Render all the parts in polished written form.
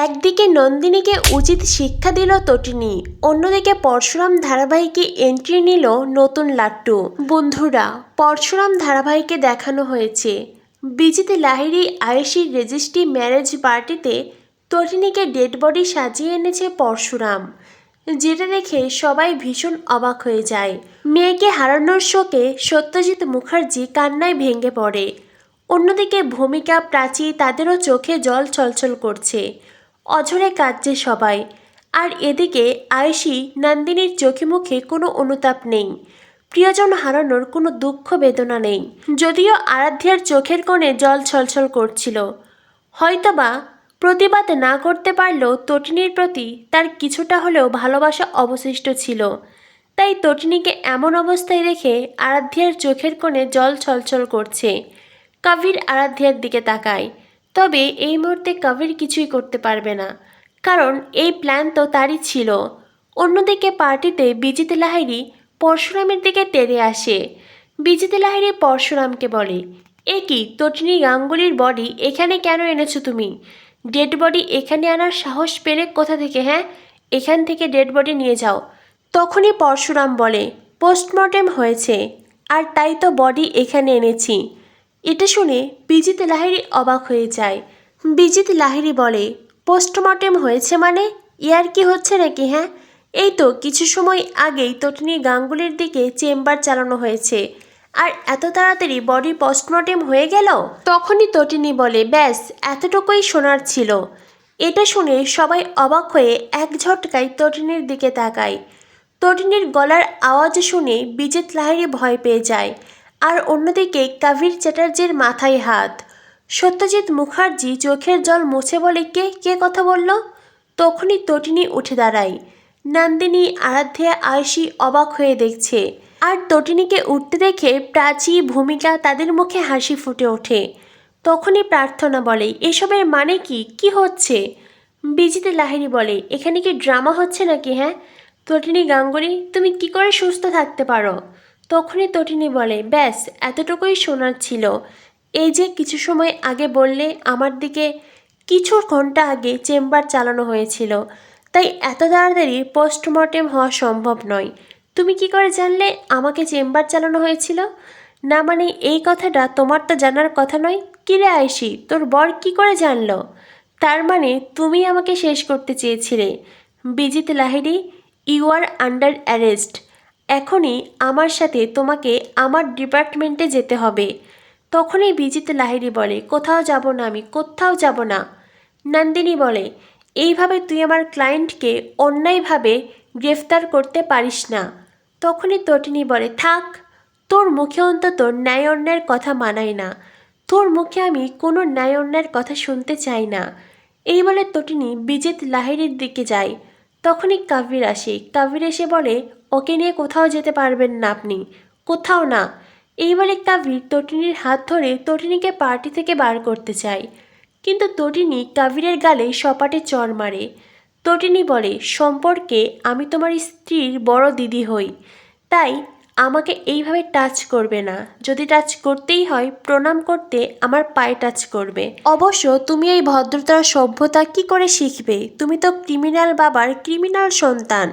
একদিকে নন্দিনীকে উচিত শিক্ষা দিল তটিনী, অন্যদিকে পরশুরাম ধারাবাহিকে এন্ট্রি নিল নতুন লাট্টু। বন্ধুরা, পরশুরাম ধারাবাহিকে দেখানো হয়েছে বিজিত লাহিড়ী আয়েশির রেজিস্ট্রি ম্যারেজ পার্টিতে তটিনীকে ডেড বডি সাজিয়ে এনেছে পরশুরাম, যেটা দেখে সবাই ভীষণ অবাক হয়ে যায়। মেয়েকে হারানোর শোকে সত্যজিৎ মুখার্জি কান্নায় ভেঙে পড়ে। অন্যদিকে ভূমিকা, প্রাচী তাদেরও চোখে জল ছলছল করছে, অঝরে কাঁদছে সবাই। আর এদিকে আয়েশি নন্দিনীর চোখে মুখে কোনো অনুতাপ নেই, প্রিয়জন হারানোর কোনো দুঃখ বেদনা নেই। যদিও আরাধ্যার চোখের কোণে জল ছলছল করছিল, হয়তোবা প্রতিবাদ না করতে পারলেও তটিনীর প্রতি তার কিছুটা হলেও ভালোবাসা অবশিষ্ট ছিল। তাই তটিনীকে এমন অবস্থায় দেখে আরাধ্যার চোখের কোণে জল ছলছল করছে। কবির আরাধ্যার দিকে তাকায়, তবে এই মুহূর্তে কবির কিছুই করতে পারবে না, কারণ এই প্ল্যান তো তারই ছিল। অন্যদিকে পার্টিতে বিজিত লাহিড়ী পরশুরামের দিকে তেড়ে আসে। বিজিত লাহিড়ী পরশুরামকে বলে, এ কি, তটিনী গাঙ্গুলির বডি এখানে কেন এনেছো তুমি? ডেড বডি এখানে আনার সাহস পেলে কোথা থেকে? হ্যাঁ, এখান থেকে ডেড বডি নিয়ে যাও। তখনই পরশুরাম বলে, পোস্টমর্টেম হয়েছে, আর তাই তো বডি এখানে এনেছি। এটা শুনে বিজিত লাহিড়ী অবাক হয়ে যায়। বিজিত লাহিড়ী বলে, পোস্টমর্টেম হয়েছে মানে? ইয়ার কি হচ্ছে নাকি? হ্যাঁ, এই তো কিছু সময় আগেই তটিনী গাঙ্গুলির দিকে চেম্বার চালানো হয়েছে, আর এত তাড়াতাড়ি বডি পোস্টমর্টেম হয়ে গেল? তখনই তটিনী বলে, ব্যাস এতটুকুই শোনার ছিল। এটা শুনে সবাই অবাক হয়ে এক ঝটকায় তটিনীর দিকে তাকায়। তটিনীর গলার আওয়াজ শুনে বিজিত লাহিড়ী ভয় পেয়ে যায়। আর অন্যদিকে কবির চ্যাটার্জির মাথায় হাত। সত্যজিৎ মুখার্জি চোখের জল মুছে বলে, কে কে কথা বলল? তখনই তটিনী উঠে দাঁড়ায়। নন্দিনী, আরাধ্যা, আয়েশি অবাক হয়ে দেখছে। আর তটিনীকে উঠতে দেখে প্রাচী, ভূমিকা তাদের মুখে হাসি ফুটে ওঠে। তখনই প্রার্থনা বলে, এসবের মানে কি? কি হচ্ছে? বিজিত লাহিড়ী বলে, এখানে কি ড্রামা হচ্ছে নাকি? হ্যাঁ, তটিনী গাঙ্গুলি, তুমি কি করে সুস্থ থাকতে পারো? তখনই তটিনী বলে, ব্যাস এতটুকুই শোনার ছিল। এই যে কিছু সময় আগে বললে আমার দিকে, কিছু ঘন্টা আগে চেম্বার চালানো হয়েছিল, তাই এত তাড়াতাড়ি পোস্টমর্টেম হওয়া সম্ভব নয়। তুমি কি করে জানলে আমাকে চেম্বার চালানো হয়েছিল? না মানে এই কথাটা তোমার তো জানার কথা নয়। কিরে আয়েশি, তোর বর কি করে জানলো? তার মানে তুমি আমাকে শেষ করতে চেয়েছিলে। Bijit Lahiri, you are under arrest. এখনই আমার সাথে তোমাকে আমার ডিপার্টমেন্টে যেতে হবে। তখনই বিজিত লাহিড়ী বলে, কোথাও যাব না, আমি কোথাও যাব না। নন্দিনী বলে, এইভাবে তুই আমার ক্লায়েন্টকে অন্যায়ভাবে গ্রেফতার করতে পারিস না। তখনই তটিনী বলে, থাক, তোর মুখে অন্তত ন্যায় অন্যায়ের কথা মানায় না। তোর মুখে আমি কোনো ন্যায় অন্যায়ের কথা শুনতে চাই না। এই বলে তটিনী বিজিত লাহিড়ীর দিকে যায়। তখনই কবির আসে। কবির এসে বলে, ওকে নিয়ে কোথাও যেতে পারবেন না আপনি, কোথাও না। এই বলে কবির তটিনীর হাত ধরে তটিনীকে পার্টি থেকে বার করতে চায়, কিন্তু তটিনী কবিরের গালে সপাটে চড় মারে। তটিনী বলে, সম্পর্কে আমি তোমার স্ত্রীর বড় দিদি হই, তাই আমাকে এইভাবে টাচ করবে না। যদি টাচ করতেই হয় প্রণাম করতে আমার পায়ে টাচ করবে। অবশ্য তুমি এই ভদ্রতার সভ্যতা কি করে শিখবে? তুমি তো ক্রিমিনাল বাবার ক্রিমিনাল সন্তান।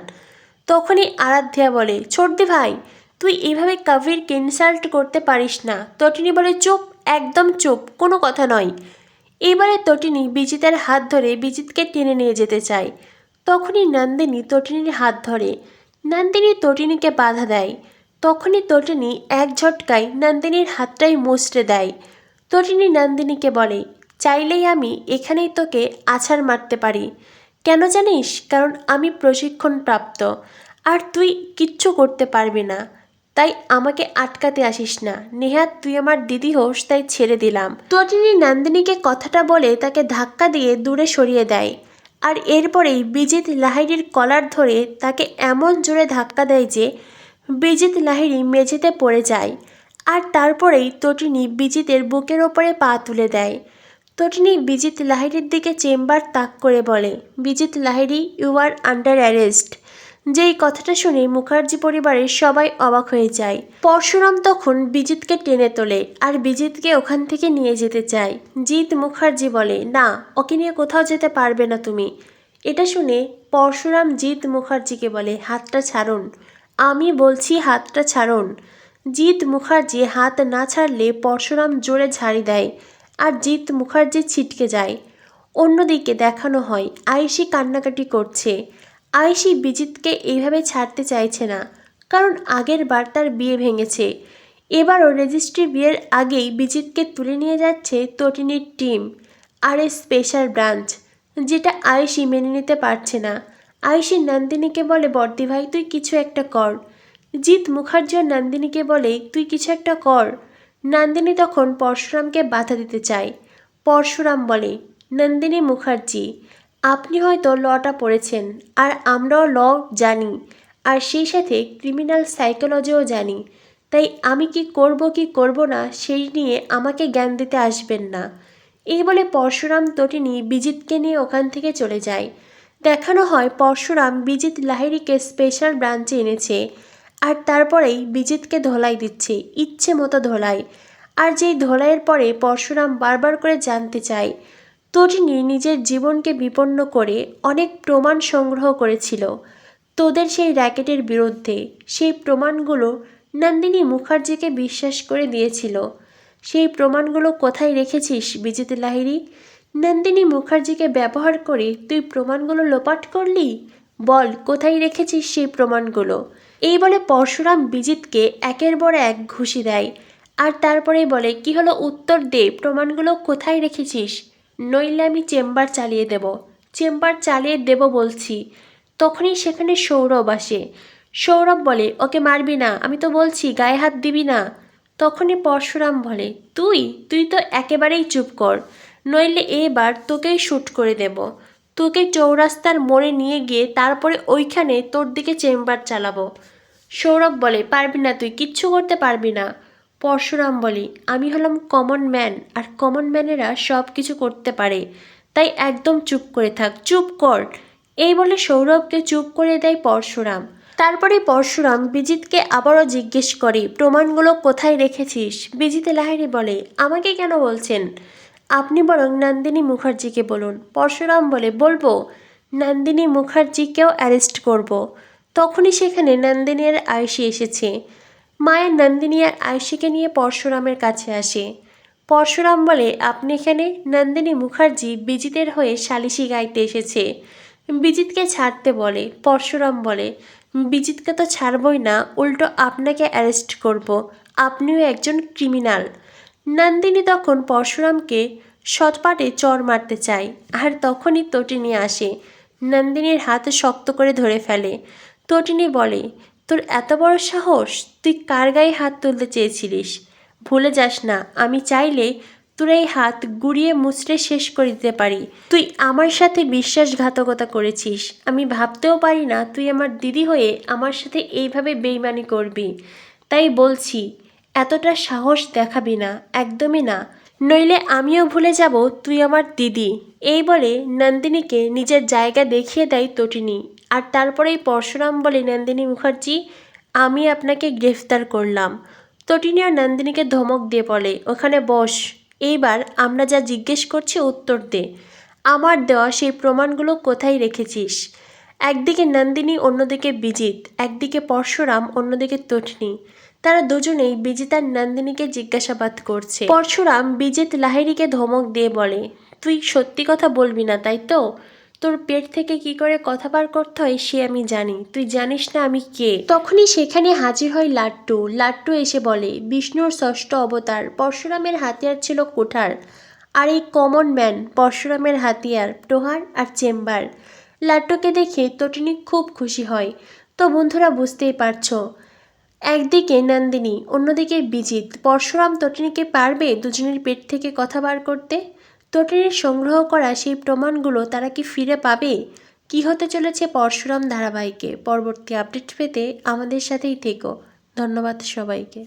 তখনই আরাধ্যা বলে, ছোটদি ভাই, তুই এইভাবে কবিরকে ইনসাল্ট করতে পারিস না। তটিনী বলে, চুপ, একদম চুপ, কোনো কথা নয়। এবারে তটিনী বিজিতের হাত ধরে বিজিতকে টেনে নিয়ে যেতে চায়। তখনই নন্দিনী তটিনীর হাত ধরে। নন্দিনী তটিনীকে বাধা দেয়। তখনই তটিনী এক ঝটকায় নন্দিনীর হাতটাই মুচড়ে দেয়। তটিনী নন্দিনীকে বলে, চাইলেই আমি এখানেই তোকে আছাড় মারতে পারি। কেন জানিস? কারণ আমি প্রশিক্ষণপ্রাপ্ত, আর তুই কিচ্ছু করতে পারবি না। তাই আমাকে আটকাতে আসিস না। নেহাত তুই আমার দিদি হোস, তাই ছেড়ে দিলাম। তটিনী নন্দিনীকে কথাটা বলে তাকে ধাক্কা দিয়ে দূরে সরিয়ে দেয়। আর এরপরেই বিজিত লাহিড়ীর কলার ধরে তাকে এমন জোরে ধাক্কা দেয় যে বিজিত লাহিড়ী মেঝেতে পড়ে যায়। আর তারপরেই তটিনী বিজিতের বুকের ওপরে পা তুলে দেয়। তটিনী বিজিত লাহিড়ীর দিকে চেম্বার তাক করে বলে, Bijit Lahiri, you are under arrest. যেই কথাটা শুনে মুখার্জি পরিবারের সবাই অবাক হয়ে যায়। পরশুরাম তখন বিজিতকে টেনে তোলে আর বিজিতকে ওখান থেকে নিয়ে যেতে চায়। জিৎ মুখার্জি বলে, না, ওকে নিয়ে কোথাও যেতে পারবে না তুমি। এটা শুনে পরশুরাম জিৎ মুখার্জিকে বলে, হাতটা ছাড়ুন, আমি বলছি হাতটা ছাড়ুন। জিৎ মুখার্জি হাত না ছাড়লে পরশুরাম জোরে ঝাড়ি দেয় আর জিৎ মুখার্জি ছিটকে যায়। অন্যদিকে দেখানো হয় আয়েশি কান্নাকাটি করছে। আয়েশি বিজিতকে এইভাবে ছাড়তে চাইছে না, কারণ আগের বার তার বিয়ে ভেঙেছে। এবারও রেজিস্ট্রি বিয়ের আগেই বিজিতকে তুলে নিয়ে যাচ্ছে তটিনীর টিম আর এ স্পেশাল ব্রাঞ্চ, যেটা আয়েশি মেনে নিতে পারছে না। আয়েশি নন্দিনীকে বলে, বর্দি ভাই তুই কিছু একটা কর। জিৎ মুখার্জি নন্দিনীকে বলে, তুই কিছু একটা কর। নন্দিনী তখন পরশুরামকে বাধা দিতে চায়। পরশুরাম বলে, নন্দিনী মুখার্জি, আপনি হয়তো লটা পড়েছেন আর আমরাও ল জানি, আর সেই সাথে ক্রিমিনাল সাইকোলজিও জানি, তাই আমি কি করব না সেই নিয়ে আমাকে জ্ঞান দিতে আসবেন না। এই বলে পরশুরাম তটিনী বিজিতকে নিয়ে ওখান থেকে চলে যায়। দেখানো হয় পরশুরাম বিজিত লাহিড়ীকে স্পেশাল ব্রাঞ্চে এনেছে আর তারপরেই বিজিতকে ধোলাই দিচ্ছে, ইচ্ছে মতো ধোলাই। আর যেই ধোলাইয়ের পরে পরশুরাম বারবার করে জানতে চায়। তটিনী নিজের জীবনকে বিপন্ন করে অনেক প্রমাণ সংগ্রহ করেছিল তোদের সেই র্যাকেটের বিরুদ্ধে। সেই প্রমাণগুলো নন্দিনী মুখার্জিকে বিশ্বাস করে দিয়েছিল। সেই প্রমাণগুলো কোথায় রেখেছিস বিজিত লাহিড়ী? নন্দিনী মুখার্জিকে ব্যবহার করে তুই প্রমাণগুলো লোপাট করলি? বল, কোথায় রেখেছিস সেই প্রমাণগুলো? এই বলে পরশুরাম বিজিতকে একের পর এক ঘুষি দেয় আর তারপরেই বলে, কি হলো, উত্তর দে, প্রমাণগুলো কোথায় রেখেছিস? নইলে আমি চেম্বার চালিয়ে দেব। চেম্বার চালিয়ে দেব বলছি। তখনই সেখানে সৌরভ আসে। সৌরভ বলে, ওকে মারবি না, আমি তো বলছি গায়ে হাত দিবি না। তখনই পরশুরাম বলে, তুই তো একেবারেই চুপ কর, নইলে এবার তোকেই শ্যুট করে দেব। তোকে চৌরাস্তার মোড়ে নিয়ে গিয়ে তারপরে ওইখানে তোর দিকে চেম্বার চালাবো। সৌরভ বলে, পারবি না, তুই কিচ্ছু করতে পারবি না। পরশুরাম বলে, আমি হলাম কমন ম্যান আর কমন ম্যানেরা সব কিছু করতে পারে, তাই একদম চুপ করে থাক, চুপ কর। এই বলে সৌরভকে চুপ করে দেয় পরশুরাম। তারপরে পরশুরাম বিজিতকে আবারও জিজ্ঞেস করে, প্রমাণগুলো কোথায় রেখেছিস? বিজিত লাহিড়ী বলে, আমাকে কেন বলছেন? আপনি বরং নন্দিনী মুখার্জিকে বলুন। পরশুরাম বলে, বলবো? নন্দিনী মুখার্জিকেও অ্যারেস্ট করব। তখনই সেখানে নন্দিনী আর আয়েশি এসেছে। মায়ের নন্দিনী আর আয়েশিকে নিয়ে পরশুরামের কাছে আসে। পরশুরাম বলে, আপনি এখানে? নন্দিনী মুখার্জি বিজিতের হয়ে সালিশি গাইতে এসেছে, বিজিতকে ছাড়তে বলে। পরশুরাম বলে, বিজিতকে তো ছাড়বই না, উল্টো আপনাকে অ্যারেস্ট করব, আপনিও একজন ক্রিমিনাল। নন্দিনী তখন পরশুরামকে সৎপাটে চর মারতে চায় আর তখনই তটিনী আসে। নন্দিনীর হাত শক্ত করে ধরে ফেলে। তটিনী বলে, তোর এত বড় সাহস, তুই কার গায়ে হাত তুলতে চেয়েছিলিস? ভুলে যাস না, আমি চাইলে তোর এই হাত গুড়িয়ে মুচড়ে শেষ করে দিতে পারি। তুই আমার সাথে বিশ্বাসঘাতকতা করেছিস, আমি ভাবতেও পারি না তুই আমার দিদি হয়ে আমার সাথে এইভাবে বেইমানি করবি। তাই বলছি, এতটা সাহস দেখাবি না, একদমই না, নইলে আমিও ভুলে যাব তুই আমার দিদি। এই বলে নন্দিনীকে নিজের জায়গা দেখিয়ে দেয় তটিনী। আর তারপরেই পরশুরাম বলে, নন্দিনী মুখার্জি, আমি আপনাকে গ্রেফতার করলাম। তটিনী আর নন্দিনীকে ধমক দিয়ে বলে, ওখানে বস, এইবার আমরা যা জিজ্ঞেস করছি উত্তর দে। আমার দেওয়া সেই প্রমাণগুলো কোথায় রেখেছিস? একদিকে নন্দিনী, অন্যদিকে বিজিত, একদিকে পরশুরাম, অন্যদিকে তটিনী। তারা দুজনেই বিজিত আর নন্দিনীকে জিজ্ঞাসাবাদ করছে। পরশুরাম বিজিত লাহিড়ীকে ধমক দিয়ে বলে, তুই সত্যি কথা বলবি না, তাই তো? তোর পেট থেকে কি করে কথা বার করতে হয় সে আমি জানি, তুই জানিস না আমি কে? তখনই সেখানে হাজির হয় লাট্টু। লাট্টু এসে বলে, বিষ্ণুর ষষ্ঠ অবতার পরশুরামের হাতিয়ার ছিল কুঠার, আর এই কমন ম্যান পরশুরামের হাতিয়ার প্রহার আর চেম্বার। লাট্টুকে দেখে তটিনী খুব খুশি হয়। তো বন্ধুরা, বুঝতেই পারছো, একদিকে নন্দিনী, অন্যদিকে বিজিত। পরশুরাম তটিনীকে পারবে দুজনের পেট থেকে কথা বার করতে? তটিনীর সংগ্রহ করা সেই প্রমাণগুলো তারা কি ফিরে পাবে? কি হতে চলেছে পরশুরাম ধারাবাহিকে? পরবর্তী আপডেট পেতে আমাদের সাথেই থেকো। ধন্যবাদ সবাইকে।